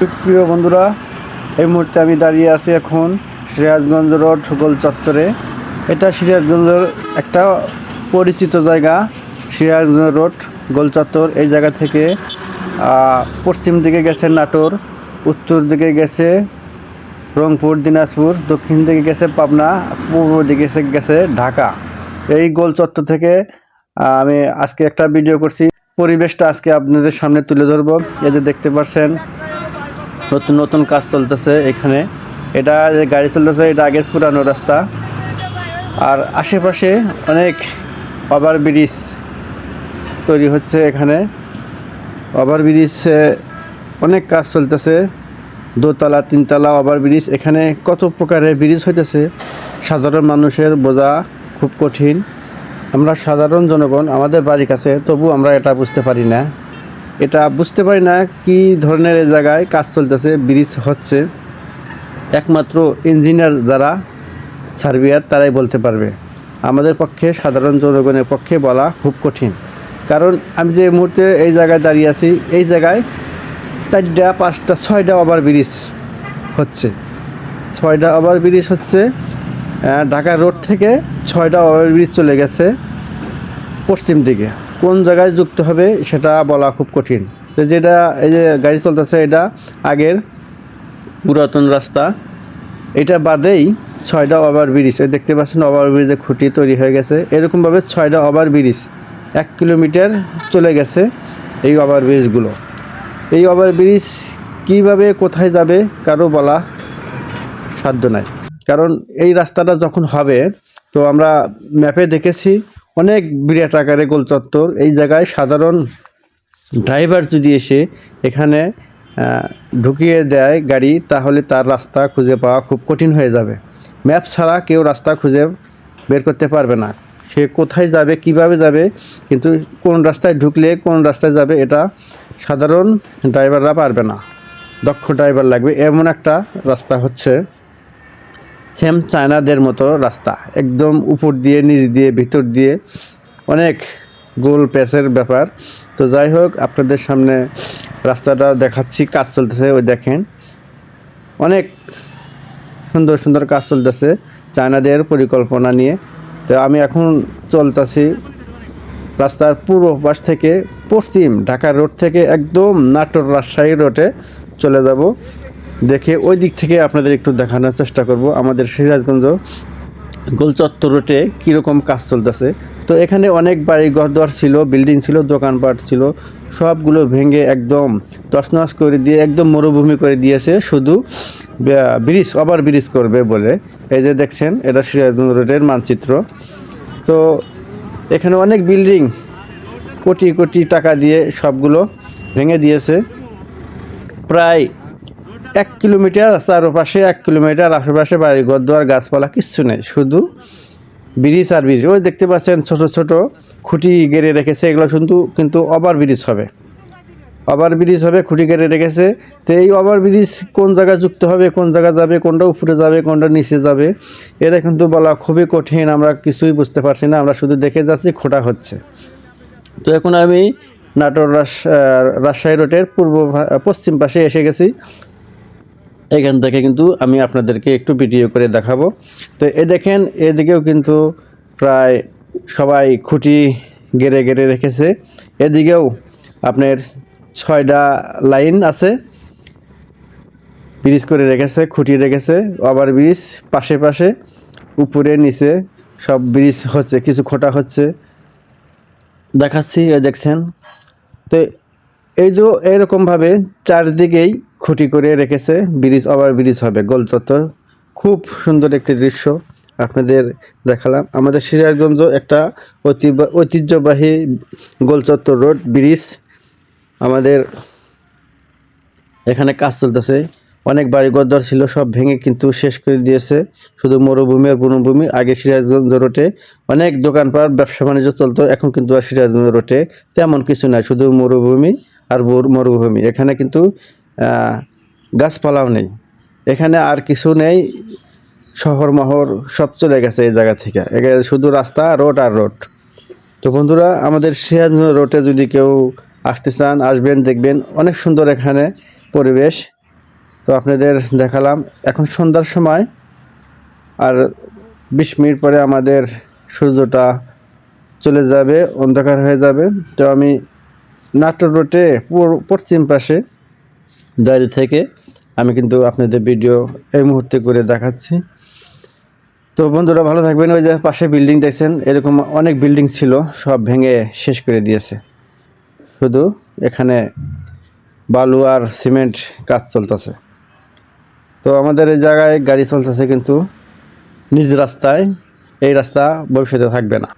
প্রিয় বন্ধুরা, এই মুহূর্তে আমি দাঁড়িয়ে আছি এখন সিরাজগঞ্জ রোড গোল চত্বরে। এটা সিরাজগঞ্জের একটা পরিচিত জায়গা। সিরাজগঞ্জ রোড গোল চত্বর, এই জায়গা থেকে পশ্চিম দিকে গেছে নাটোর, উত্তর দিকে গেছে রংপুর দিনাজপুর, দক্ষিণ দিকে গেছে পাবনা, পূর্ব দিকে গেছে ঢাকা। এই গোল চত্বর থেকে আমি আজকে একটা ভিডিও করছি। পরিবেশটা আজকে আপনাদের সামনে তুলে ধরবো। এই যে দেখতে পাচ্ছেন নতুন নতুন কাজ চলতেছে এখানে। এটা যে গাড়ি চলতেছে এটা আগের পুরানো রাস্তা। আর আশেপাশে অনেক ওভারব্রিজ তৈরি হচ্ছে। এখানে ওভারব্রিজ অনেক কাজ চলতেছে, দোতলা তিনতলা ওভারব্রিজ। এখানে কত প্রকারের ব্রিজ হইতেছে, সাধারণ মানুষের বোঝা খুব কঠিন। আমরা সাধারণ জনগণ, আমাদের বাড়ির কাছে, তবু আমরা এটা বুঝতে পারি না। কি ধরনের এই জায়গায় কাজ চলতেছে, ব্রিজ হচ্ছে। একমাত্র ইঞ্জিনিয়ার যারা, সার্ভেয়ার, তারাই বলতে পারবে। আমাদের পক্ষে, সাধারণ জনগণের পক্ষে বলা খুব কঠিন। কারণ আমি যে মুহূর্তে এই জায়গায় দাঁড়িয়ে আছি, এই জায়গায় 4টা 5টা 6টা ওভারব্রিজ হচ্ছে। 6টা ওভারব্রিজ হচ্ছে। ঢাকা রোড থেকে 6টা ওভারব্রিজ চলে গেছে পশ্চিম দিকে। কোন জায়গায় যুক্ত হবে সেটা বলা খুব কঠিন। তো যেটা এই যে গাড়ি চলতেছে, এটা আগের পুরাতন রাস্তা। এটা বাদেই 6টা ওভারব্রিজ, দেখতে পাচ্ছেন ওভারব্রিজে খুঁটি তৈরি হয়ে গেছে। এরকমভাবে 6টা ওভারব্রিজ 1 কিলোমিটার চলে গেছে। এই ওভারব্রিজগুলো, এই ওভারব্রিজ কীভাবে কোথায় যাবে কারো বলা সাধ্য নাই। কারণ এই রাস্তাটা যখন হবে, তো আমরা ম্যাপে দেখেছি অনেক বিরাট আকারে গোল চত্বর। এই জায়গায় সাধারণ ড্রাইভার যদি এসে এখানে ঢুকিয়ে দেয় গাড়ি, তাহলে তার রাস্তা খুঁজে পাওয়া খুব কঠিন হয়ে যাবে। ম্যাপ ছাড়া কেউ রাস্তা খুঁজে বের করতে পারবে না, সে কোথায় যাবে, কিভাবে যাবে। কিন্তু কোন রাস্তায় ঢুকলে কোন রাস্তায় যাবে, এটা সাধারণ ড্রাইভাররা পারবে না। দক্ষ ড্রাইভার লাগবে। এমন একটা রাস্তা হচ্ছে, সেম চায়নাদের মতো রাস্তা, একদম উপর দিয়ে, নিচ দিয়ে, ভিতর দিয়ে, অনেক গোল প্যাচের ব্যাপার। তো যাই হোক, আপনাদের সামনে রাস্তাটা দেখাচ্ছি। কাজ চলতেছে, ওই দেখেন অনেক সুন্দর সুন্দর কাজ চলতেছে চায়নাদের পরিকল্পনা নিয়ে। তো আমি এখন চলতেছি রাস্তার পূর্ব পাশ থেকে পশ্চিম, ঢাকা রোড থেকে একদম নাটোর রাজশাহী রোডে চলে যাব। দেখে ওই দিক থেকে আপনাদের একটু দেখানোর চেষ্টা করব আমাদের সিরাজগঞ্জ গোল চত্বর রোডে কীরকম কাজ চলতেছে। তো এখানে অনেক বাড়ি ঘরদোর ছিল, বিল্ডিং ছিল, দোকানপাট ছিল, সবগুলো ভেঙে একদম তছনছ করে দিয়ে একদম মরুভূমি করে দিয়েছে। শুধু ব্রিজ, ওভারব্রিজ করবে বলে। এই যে দেখছেন, এটা সিরাজগঞ্জ রোডের মানচিত্র। তো এখানে অনেক বিল্ডিং কোটি কোটি টাকা দিয়ে সবগুলো ভেঙে দিয়েছে। প্রায় 1 কিলোমিটার চারপাশে, 1 কিলোমিটার আশেপাশে বাড়ি ঘরদোয়ার, গাছপালা কিচ্ছু নেই, শুধু ব্রিজ আর ব্রিজ। ওই দেখতে পাচ্ছেন ছোট ছোট খুঁটি গেড়ে রেখেছে, এগুলো কিন্তু ওভারব্রিজ হবে। ওভারব্রিজ হবে, খুঁটি গেড়ে রেখেছে। তো এই ওভারব্রিজ কোন জায়গায় যুক্ত হবে, কোন জায়গায় যাবে, কোনটা উপরে যাবে, কোনটা নিচে যাবে, এটা কিন্তু বলা খুবই কঠিন। আমরা কিছুই বুঝতে পারছি না, আমরা শুধু দেখে যাচ্ছি খোঁটা হচ্ছে। তো এখন আমি নাটোর রাজশাহী রোডের পশ্চিম পাশে এসে গেছি। এখান থেকে কিন্তু আমি আপনাদেরকে একটু ভিডিও করে দেখাবো। তো এই দেখেন, এদিকেও কিন্তু প্রায় সবাই খুঁটি গেড়ে গেড়ে রেখেছে। এদিকেও আপনার 6টা লাইন আছে, ব্রিজ করে রেখেছে, খুঁটি রেখেছে। ওভারব্রিজ পাশে পাশে, উপরে নিচে সব ব্রিজ হচ্ছে, কিছু খোঁটা হচ্ছে, দেখাচ্ছি। দেখছেন তো, এই যে এরকমভাবে চারদিকেই খুঁটি করে রেখেছে, ব্রিজ, ওভারব্রিজ হবে গোল চত্বর। খুব সুন্দর একটি দৃশ্য আপনাদের দেখালাম। আমাদের সিরাজগঞ্জ একটা ঐতিহ্যবাহী গোল চত্বর রোড ব্রিজ। আমাদের এখানে কাজ চলতেছে। অনেক বাড়ি ঘরদোর ছিল, সব ভেঙে কিন্তু শেষ করে দিয়েছে। শুধু মরুভূমি আর বনভূমি। আগে সিরাজগঞ্জ রোডে অনেক দোকানপাট, ব্যবসা বাণিজ্য চলতো। এখন কিন্তু আর সিরাজগঞ্জ রোডে তেমন কিছু নাই, শুধু মরুভূমি আর মরুভূমি। এখানে কিন্তু গাছপালাও নেই, এখানে আর কিছু নেই। শহর মহর সব চলে গেছে এই জায়গা থেকে। এখানে শুধু রাস্তা, রোড আর রোড। তো বন্ধুরা, আমাদের সিরাজগঞ্জ রোডে যদি কেউ আসতে চান, আসবেন, দেখবেন অনেক সুন্দর এখানে পরিবেশ। তো আপনাদের দেখালাম। এখন সন্ধ্যার সময়, আর 20 মিনিট পরে আমাদের সূর্যটা চলে যাবে, অন্ধকার হয়ে যাবে। তো আমি নাটোর রোডে পশ্চিম পাশে দাঁড়িয়ে থেকে আমি কিন্তু আপনাদের ভিডিও এই মুহূর্তে করে দেখাচ্ছি। তো বন্ধুরা ভালো থাকবেন। ওই যে পাশে বিল্ডিং দেখছেন, এরকম অনেক বিল্ডিং ছিল, সব ভেঙে শেষ করে দিয়েছে। শুধু এখানে বালু আর সিমেন্ট কাজ চলতেছে। তো আমাদের এই জায়গায় গাড়ি চলতেছে কিন্তু নিজ রাস্তায়, এই রাস্তা ভবিষ্যতে থাকবে না।